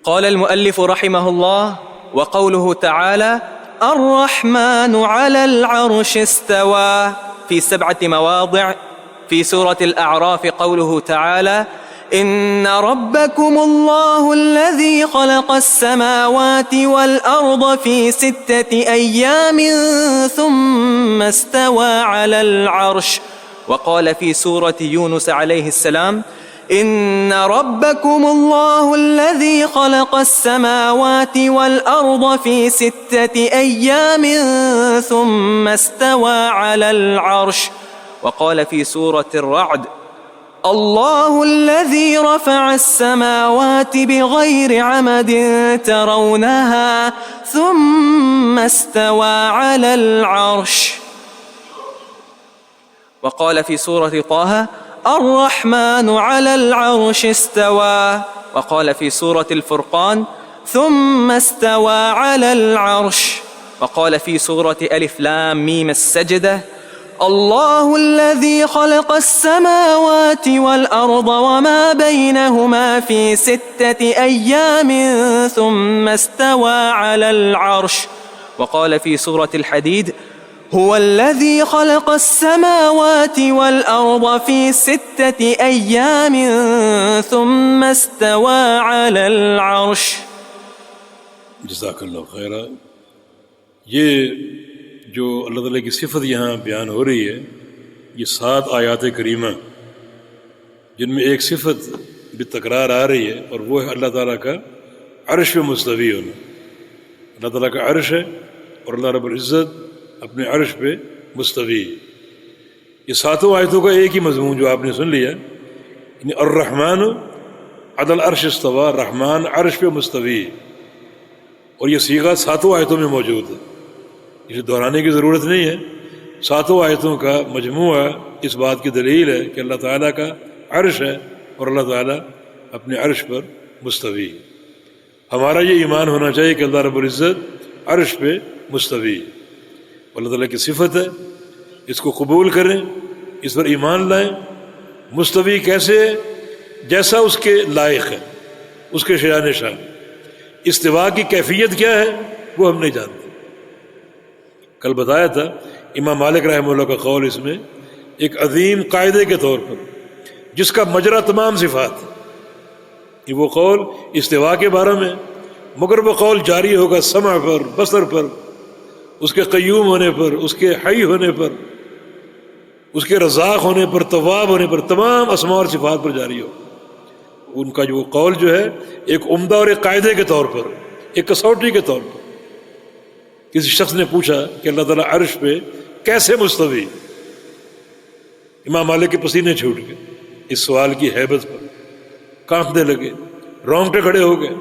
قال المؤلف رحمه الله: وقوله تعالى: الرحمن على العرش استوى، في 7 مواضع. في سورة الأعراف قوله تعالى: إن ربكم الله الذي خلق السماوات والأرض في 6 أيام ثم استوى على العرش. وقال في سورة يونس عليه السلام: إن ربكم الله الذي خلق السماوات والأرض في 6 أيام ثم استوى على العرش. وقال في سورة الرعد: الله الذي رفع السماوات بغير عمد ترونها ثم استوى على العرش. وقال في سورة طه: الرحمن على العرش استوى. وقال في سورة الفرقان: ثم استوى على العرش. وقال في سورة ألف لام ميم السجدة: الله الذي خلق السماوات والأرض وما بينهما في 6 أيام ثم استوى على العرش. وقال في سورة الحديد: هو الذي خلق السماوات والأرض في 6 أيام ثم استوى على العرش. جزاک اللہ خیرہ. یہ جو اللہ تعالیٰ کی صفت یہاں بیان ہو رہی ہے، یہ 7 آیات کریمہ جن میں ایک صفت بتکرار آ رہی ہے، اور وہ ہے اللہ تعالیٰ کا عرش پہ مستوی ہونا. اللہ تعالیٰ کا عرش ہے اور اللہ رب العزت اپنے عرش پہ مستوی. یہ 7 آیتوں کا ایک ہی مضمون جو آپ نے سن لیا، یعنی الرحمن علی العرش استوی، رحمان عرش پہ مستوی. اور یہ صیغہ 7 آیتوں میں موجود ہے، اسے دہرانے کی ضرورت نہیں ہے. 7 آیتوں کا مجموعہ اس بات کی دلیل ہے کہ اللہ تعالیٰ کا عرش ہے اور اللہ تعالیٰ اپنے عرش پر مستوی. ہمارا یہ ایمان ہونا چاہیے کہ اللہ رب العزت عرش پہ مستوی. اللہ تعالیٰ کی صفت ہے، اس کو قبول کریں، اس پر ایمان لائیں. مستوی کیسے ہے؟ جیسا اس کے لائق ہے، اس کے شایان شان. استوا کی کیفیت کیا ہے وہ ہم نہیں جانتے. کل بتایا تھا امام مالک رحمہ اللہ کا قول اس میں ایک عظیم قاعدے کے طور پر جس کا مجرا تمام صفات ہے. یہ وہ قول استوا کے بارے میں، مگر وہ قول جاری ہوگا سمع پر، بصر پر، اس کے قیوم ہونے پر، اس کے حی ہونے پر، اس کے رزاق ہونے پر، تواب ہونے پر، تمام اسماء اور صفات پر جاری ہو. ان کا جو قول جو ہے ایک عمدہ اور ایک قاعدے کے طور پر، ایک کسوٹی کے طور پر. کسی شخص نے پوچھا کہ اللہ تعالیٰ عرش پہ کیسے مستوی؟ امام مالک کے پسینے چھوٹ گئے اس سوال کی ہیبت پر، کانپنے لگے، رونگٹے کھڑے ہو گئے،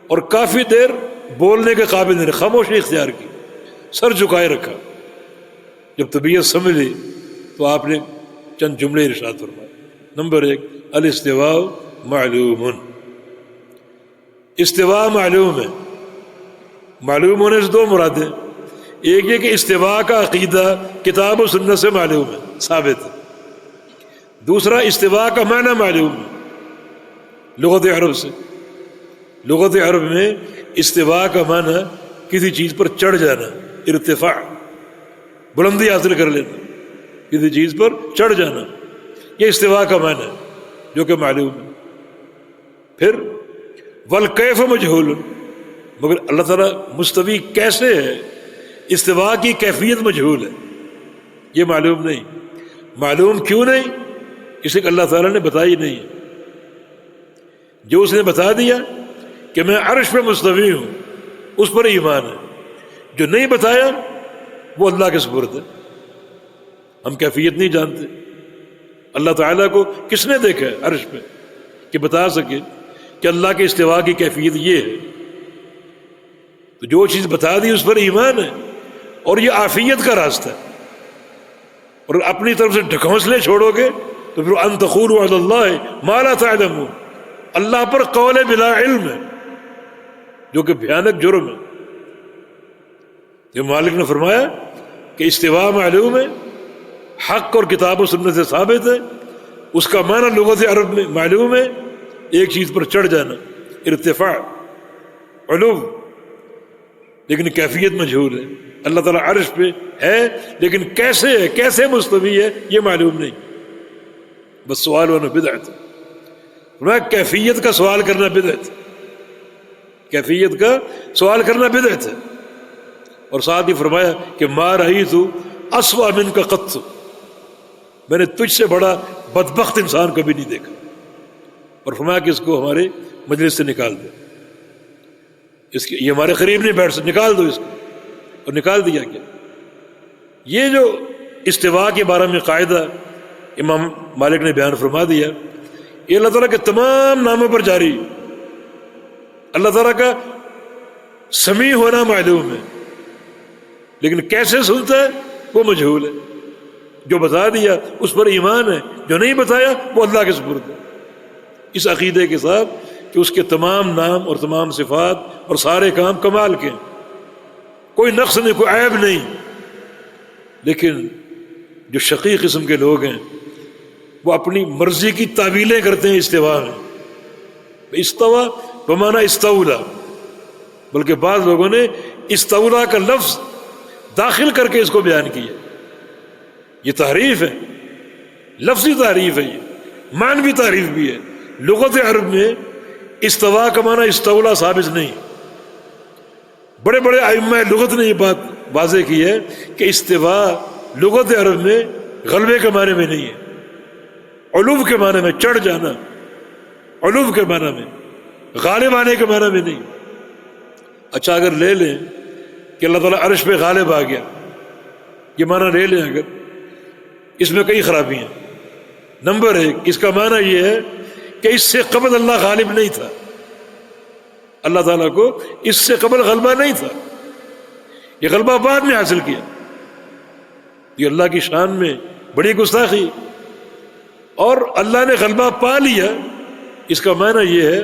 اور کافی دیر بولنے کے قابل نہیں، خاموشی اختیار کی، سر جھکائے رکھا. جب طبیعت سمجھی تو آپ نے چند جملے ارشاد فرمائے. نمبر 1، الاستواء معلوم. استواء معلوم ہے. معلوم ہونے سے 2 مرادیں. ایک یہ کہ استواء کا عقیدہ کتاب و سنت سے معلوم ہے، ثابت ہے. دوسرا استواء کا معنی معلوم ہے لغت عرب سے. لغت عرب میں استواء کا معنی کسی چیز پر چڑھ جانا، ارتفاع، بلندی حاصل کر لینا، کسی چیز پر چڑھ جانا، یہ استواء کا معنی ہے جو کہ معلوم ہے. پھر والکیف مجہول، مگر اللہ تعالیٰ مستوی کیسے ہے، استواء کی کیفیت مجہول ہے، یہ معلوم نہیں. معلوم کیوں نہیں؟ اس لیے کہ اللہ تعالیٰ نے بتائی نہیں. جو اس نے بتا دیا کہ میں عرش پہ مستوی ہوں، اس پر ایمان ہے. جو نہیں بتایا وہ اللہ کے سپرد ہے. ہم کیفیت نہیں جانتے. اللہ تعالیٰ کو کس نے دیکھا ہے عرش پہ کہ بتا سکے کہ اللہ کے استواء کی کیفیت یہ ہے؟ تو جو چیز بتا دی اس پر ایمان ہے، اور یہ عافیت کا راستہ ہے. اور اپنی طرف سے ڈھکوسلے چھوڑو گے تو پھر ان تقولوا علی اللہ ما لا تعلمون، اللہ پر قول بلا علم ہے، جو کہ بھیانک جرم ہے. یہ مالک نے فرمایا کہ استواء معلوم ہے، حق اور کتاب و سنت سے ثابت ہے. اس کا معنی لغت عرب میں معلوم ہے، ایک چیز پر چڑھ جانا، ارتفاع، علو، لیکن کیفیت مجہول ہے. اللہ تعالیٰ عرش پہ ہے لیکن کیسے ہے، کیسے مستوی ہے، یہ معلوم نہیں. بس سوال ہونا بدعت. کیفیت کا سوال کرنا بدعت، کیفیت کا سوال کرنا بدعت ہے. اور ساتھ ہی فرمایا کہ ما رأیت اسوأ منک قط، میں نے تجھ سے بڑا بدبخت انسان کبھی نہیں دیکھا. اور فرمایا کہ اس کو ہمارے مجلس سے نکال دو، اس کے یہ ہمارے قریب نہیں بیٹھ سکتے، نکال دو اس کو. اور نکال دیا گیا. یہ جو استواء کے بارے میں قاعدہ امام مالک نے بیان فرما دیا، یہ اللہ تعالیٰ کے تمام ناموں پر جاری. اللہ تعالیٰ کا سمیع ہونا معلوم ہے، لیکن کیسے سنتا ہے وہ مجہول ہے. جو بتا دیا اس پر ایمان ہے، جو نہیں بتایا وہ اللہ کے سپرد ہے. اس عقیدے کے ساتھ کہ اس کے تمام نام اور تمام صفات اور سارے کام کمال کے ہیں، کوئی نقص نہیں، کوئی عیب نہیں. لیکن جو شقی قسم کے لوگ ہیں وہ اپنی مرضی کی تعویلیں کرتے ہیں استواء میں. استوا بمعنی استولا، بلکہ بعض لوگوں نے استولا کا لفظ داخل کر کے اس کو بیان کیا. یہ تحریف ہے، لفظی تحریف ہے، یہ معنوی تعریف بھی ہے. لغت عرب میں استوا کا معنی استولا ثابت نہیں. بڑے بڑے ائمہ لغت نے یہ بات واضح کی ہے کہ استوا لغت عرب میں غلبے کے معنی میں نہیں ہے، علو کے معنی میں، چڑھ جانا، علو کے معنی میں، غالب آنے کے معنی میں نہیں. اچھا اگر لے لیں کہ اللہ تعالیٰ عرش پہ غالب آ گیا، یہ معنی لے لیں اگر، اس میں کئی خرابیاں ہیں. نمبر ایک، اس کا معنی یہ ہے کہ اس سے قبل اللہ غالب نہیں تھا، اللہ تعالیٰ کو اس سے قبل غلبہ نہیں تھا، یہ غلبہ بعد میں حاصل کیا. یہ اللہ کی شان میں بڑی گستاخی. اور اللہ نے غلبہ پا لیا، اس کا معنی یہ ہے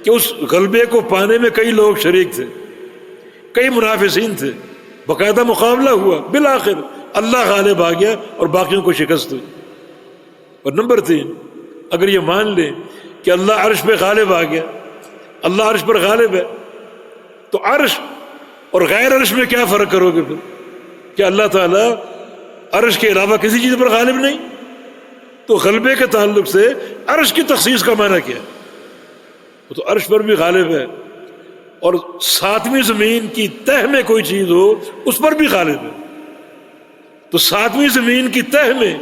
کہ اس غلبے کو پانے میں کئی لوگ شریک تھے، کئی منافسین تھے، باقاعدہ مقابلہ ہوا، بالآخر اللہ غالب آ گیا اور باقیوں کو شکست ہوئی. اور نمبر تین، اگر یہ مان لیں کہ اللہ عرش پہ غالب آ گیا، اللہ عرش پر غالب ہے، تو عرش اور غیر عرش میں کیا فرق کرو گے پھر؟ کہ اللہ تعالیٰ عرش کے علاوہ کسی چیز پر غالب نہیں؟ تو غلبے کے تعلق سے عرش کی تخصیص کا معنی کیا ہے؟ وہ تو عرش پر بھی غالب ہے، اور ساتویں زمین کی تہ میں کوئی چیز ہو اس پر بھی غالب ہے. تو ساتویں زمین کی تہ میں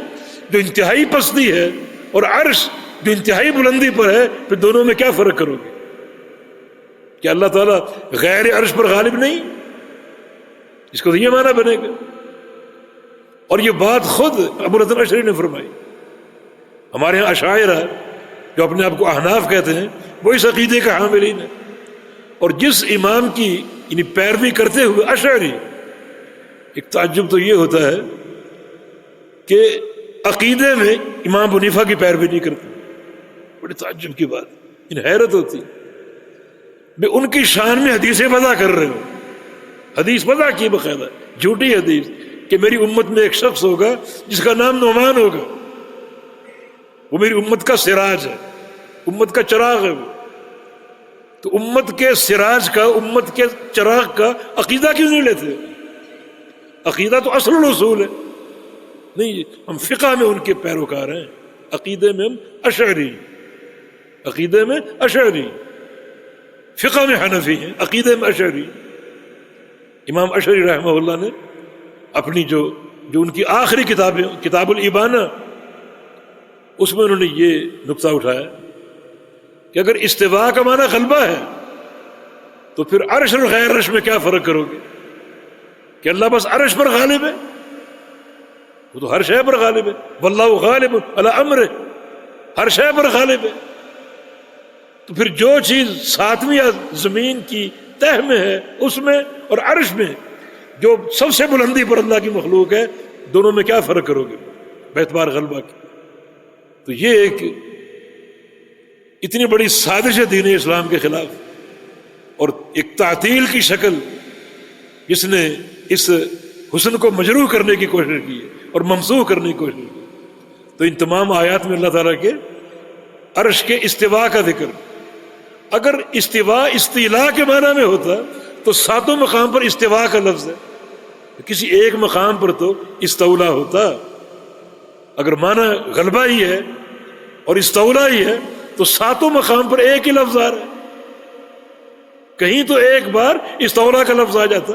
جو انتہائی پستی ہے اور عرش جو انتہائی بلندی پر ہے، پھر دونوں میں کیا فرق کرو گے؟ کہ اللہ تعالیٰ غیر عرش پر غالب نہیں؟ اس کو تو یہ معنی بنے گا. اور یہ بات خود ابو الحسن اشعری نے فرمائی. ہمارے یہاں اشاعرہ جو اپنے آپ کو احناف کہتے ہیں وہ اس عقیدے کا حاملین ہے. اور جس امام کی یعنی پیروی کرتے ہوئے اشعری، ایک تعجب تو یہ ہوتا ہے کہ عقیدے میں امام ابو حنیفہ کی پیروی نہیں کرتے. بڑی تعجب کی بات، ان حیرت ہوتی بے ان کی شان میں حدیثیں وضع کر رہے ہو، حدیث وضع کی باقاعدہ جھوٹی حدیث کہ میری امت میں ایک شخص ہوگا جس کا نام نعمان ہوگا، وہ میری امت کا سراج ہے، امت کا چراغ ہے. وہ تو امت کے سراج کا، امت کے چراغ کا عقیدہ کیوں نہیں لیتے؟ عقیدہ تو اصل الاصول ہے. نہیں، ہم فقہ میں ان کے پیروکار ہیں، عقیدے میں ہم اشعری، عقیدے میں اشعری، فقہ میں حنفی ہیں، عقیدے میں اشعری. امام اشعری رحمہ اللہ نے اپنی جو ان کی آخری کتابیں، کتاب الابانہ، اس میں انہوں نے یہ نقطہ اٹھایا کہ اگر استواء کا معنی غلبہ ہے تو پھر عرش اور غیر عرش میں کیا فرق کرو گے؟ کہ اللہ بس عرش پر غالب ہے؟ وہ تو ہر شے پر غالب ہے. واللہ غالب علی امرہ، ہر شے پر غالب ہے. تو پھر جو چیز ساتویں زمین کی تہ میں ہے اس میں اور عرش میں جو سب سے بلندی پر اللہ کی مخلوق ہے، دونوں میں کیا فرق کرو گے باعتبار غلبہ کی؟ تو یہ ایک اتنی بڑی سازش ہے دین اسلام کے خلاف، اور ایک تعطیل کی شکل جس نے اس حسن کو مجروح کرنے کی کوشش کی ہے اور ممسوح کرنے کی کوشش کی. تو ان تمام آیات میں اللہ تعالیٰ کے عرش کے استواء کا ذکر اگر استوا استیلا کے معنی میں ہوتا تو ساتوں مقام پر استوا کا لفظ ہے، کسی ایک مقام پر تو استولا ہوتا۔ اگر معنی غلبہ ہی ہے اور استولا ہی ہے تو ساتوں مقام پر ایک ہی لفظ آ رہا ہے، کہیں تو ایک بار استولا کا لفظ آ جاتا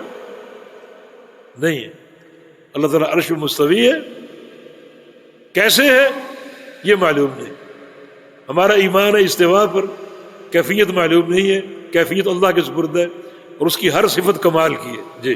نہیں ہے۔ اللہ تعالیٰ عرش مستوی ہے، کیسے ہے یہ معلوم نہیں، ہمارا ایمان ہے استوا پر، کیفیت معلوم نہیں ہے، کیفیت اللہ کے سپرد ہے اور اس کی ہر صفت کمال کی ہے۔ جی